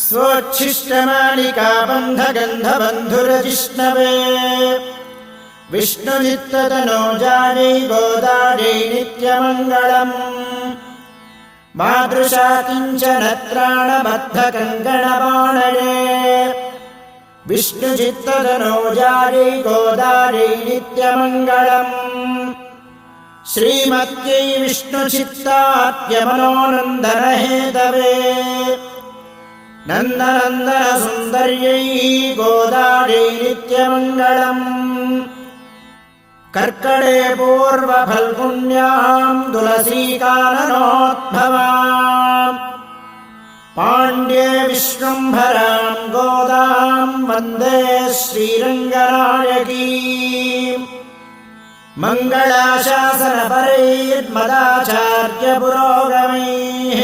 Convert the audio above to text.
स्वोच्छिष्टमालिका बन्धगन्धबन्धुरजिष्णवे विष्णुचित्ततनोजायै गोदायै नित्यमङ्गलम् मादृशा किञ्चन त्राणबद्धकङ्कणपाणये विष्णुचित्ततनोजायै गोदायै नित्यमङ्गलम् श्रीमत्यै विष्णुचित्तात्यमनोनन्दनहेतवे नन्दनन्दनसुन्दर्यै गोदायै नित्यमङ्गलम् कर्कटे पूर्वफल्गुण्यां तुलसीकाननोद्भवाम् पाण्ड्ये विश्वम्भरां गोदां वन्दे श्रीरङ्गनायकीम् मङ्गलाशासनपरैर्मदाचार्यपुरोगमैः